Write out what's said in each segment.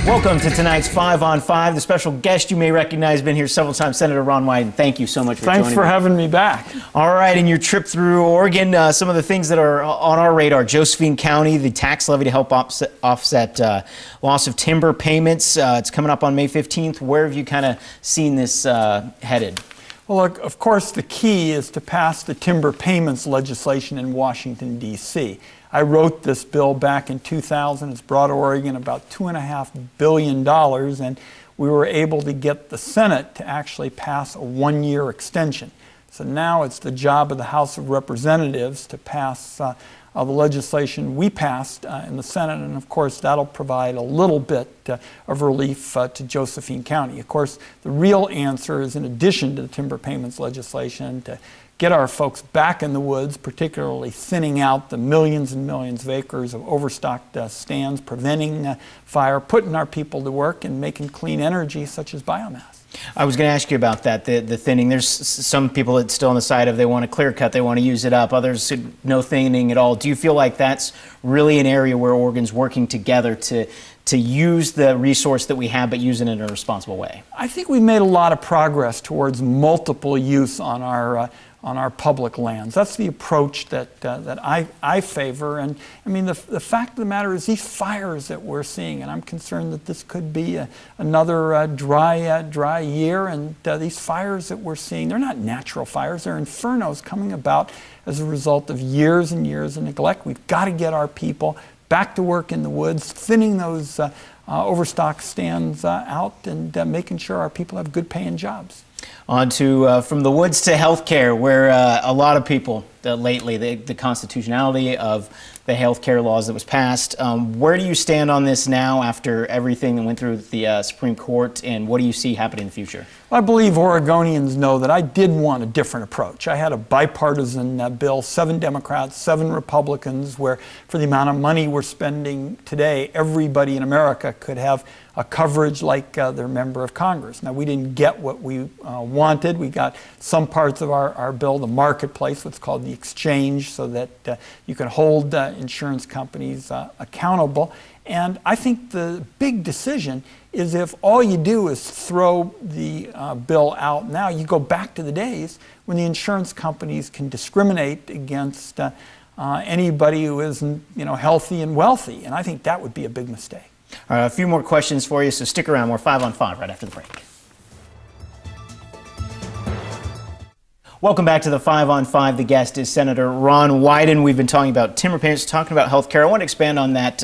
Welcome to tonight's 5 on 5. The special guest you may recognize has been here several times, Senator Ron Wyden. Thank you so much for joining me. Thanks for having me back. All right, in your trip through Oregon, some of the things that are on our radar: Josephine County, the tax levy to help offset loss of timber payments. It's coming up on May 15th. Where have you kind of seen this headed? Well, look, of course, the key is to pass the timber payments legislation in Washington, D.C. I wrote this bill back in 2000. It's brought Oregon about $2.5 billion, and we were able to get the Senate to actually pass a one-year extension. So now it's the job of the House of Representatives to pass the legislation we passed in the Senate, and of course that'll provide a little bit of relief to Josephine County. Of course, the real answer is, in addition to the timber payments legislation, to get our folks back in the woods, particularly thinning out the millions and millions of acres of overstocked stands, preventing fire, putting our people to work, and making clean energy such as biomass. I was going to ask you about that, the thinning. There's some people that's still on the side of they want to clear cut, they want to use it up. Others, no thinning at all. Do you feel like that's really an area where Oregon's working together to use the resource that we have, but use it in a responsible way? I think we've made a lot of progress towards multiple use on our public lands. That's the approach that I favor. And I mean, the fact of the matter is, these fires that we're seeing, and I'm concerned that this could be another dry year, and these fires that we're seeing, they're not natural fires, they're infernos coming about as a result of years and years of neglect. We've got to get our people back to work in the woods, thinning those overstocked stands out, and making sure our people have good paying jobs. On to from the woods to healthcare, where a lot of people lately, the constitutionality of the healthcare laws that was passed. Where do you stand on this now after everything that went through the Supreme Court, and what do you see happening in the future? I believe Oregonians know that I did want a different approach. I had a bipartisan bill, 7 Democrats, 7 Republicans, where for the amount of money we're spending today, everybody in America could have a coverage like their member of Congress. Now, we didn't get what we wanted. We got some parts of our bill, the marketplace, what's called the exchange, so that you can hold insurance companies accountable. And I think the big decision is, if all you do is throw the bill out now, you go back to the days when the insurance companies can discriminate against anybody who isn't, healthy and wealthy. And I think that would be a big mistake. All right, a few more questions for you, so stick around. More 5 on 5 right after the break. Welcome back to the 5 on 5. The guest is Senator Ron Wyden. We've been talking about timber payments, talking about health care. I want to expand on that.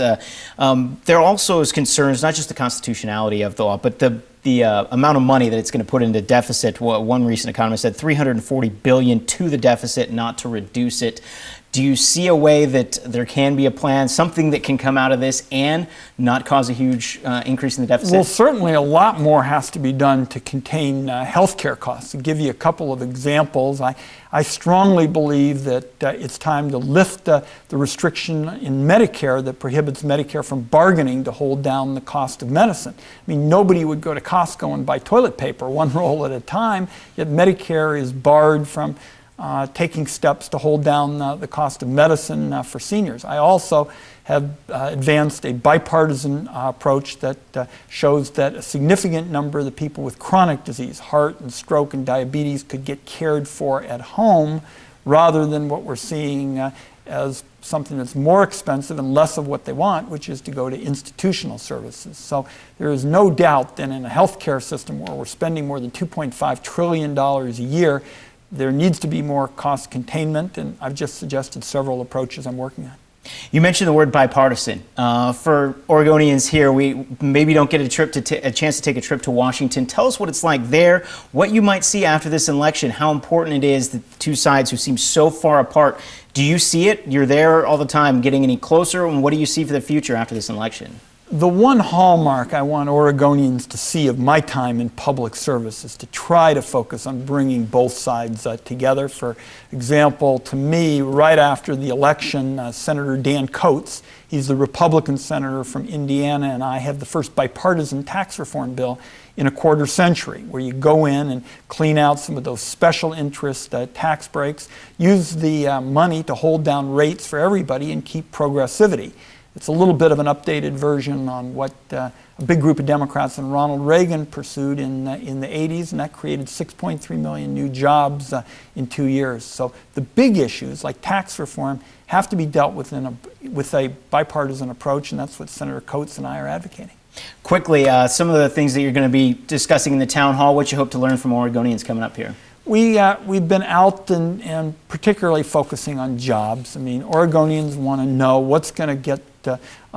There also is concerns, not just the constitutionality of the law, but the amount of money that it's going to put into deficit. One recent economist said $340 billion to the deficit, not to reduce it. Do you see a way that there can be a plan, something that can come out of this and not cause a huge increase in the deficit? Well, certainly a lot more has to be done to contain health care costs. To give you a couple of examples, I strongly believe that it's time to lift the restriction in Medicare that prohibits Medicare from bargaining to hold down the cost of medicine. I mean, nobody would go to Costco and buy toilet paper one roll at a time, yet Medicare is barred from taking steps to hold down the cost of medicine for seniors. I also have advanced a bipartisan approach that shows that a significant number of the people with chronic disease, heart and stroke and diabetes, could get cared for at home rather than what we're seeing as something that's more expensive and less of what they want, which is to go to institutional services. So there is no doubt that in a healthcare system where we're spending more than $2.5 trillion a year, there needs to be more cost containment, and I've just suggested several approaches I'm working on. You mentioned the word bipartisan. For Oregonians here, we maybe don't get a chance to take a trip to Washington. Tell us what it's like there, what you might see after this election, how important it is that the two sides who seem so far apart. Do you see it? You're there all the time, getting any closer, and what do you see for the future after this election? The one hallmark I want Oregonians to see of my time in public service is to try to focus on bringing both sides together. For example, to me, right after the election, Senator Dan Coates, he's the Republican senator from Indiana, and I have the first bipartisan tax reform bill in a quarter century, where you go in and clean out some of those special interest tax breaks, use the money to hold down rates for everybody and keep progressivity. It's a little bit of an updated version on what a big group of Democrats and Ronald Reagan pursued in the 80s, and that created 6.3 million new jobs in 2 years. So the big issues like tax reform have to be dealt with with a bipartisan approach, and that's what Senator Coates and I are advocating. Quickly, some of the things that you're going to be discussing in the town hall, what you hope to learn from Oregonians coming up here. We've been out and particularly focusing on jobs. I mean, Oregonians want to know what's going to get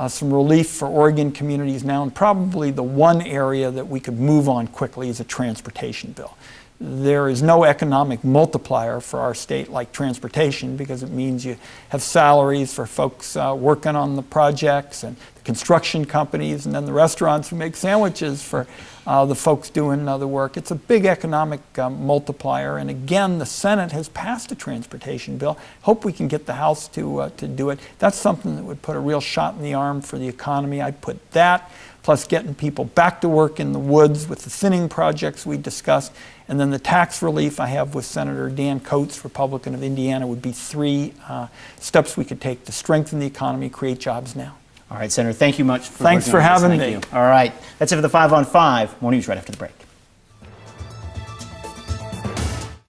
some relief for Oregon communities now, and probably the one area that we could move on quickly is a transportation bill. There is no economic multiplier for our state like transportation, because it means you have salaries for folks working on the projects, and the construction companies, and then the restaurants who make sandwiches for the folks doing the work. It's a big economic multiplier, and again, the Senate has passed a transportation bill. Hope we can get the House to do it. That's something that would put a real shot in the arm for the economy. I'd put that, plus getting people back to work in the woods with the thinning projects we discussed, and then the tax relief I have with Senator Dan Coates, Republican of Indiana, would be 3 steps we could take to strengthen the economy, create jobs now. All right, Senator, thank you much. Thanks for having me. All right, that's it for the 5 on 5. More news right after the break.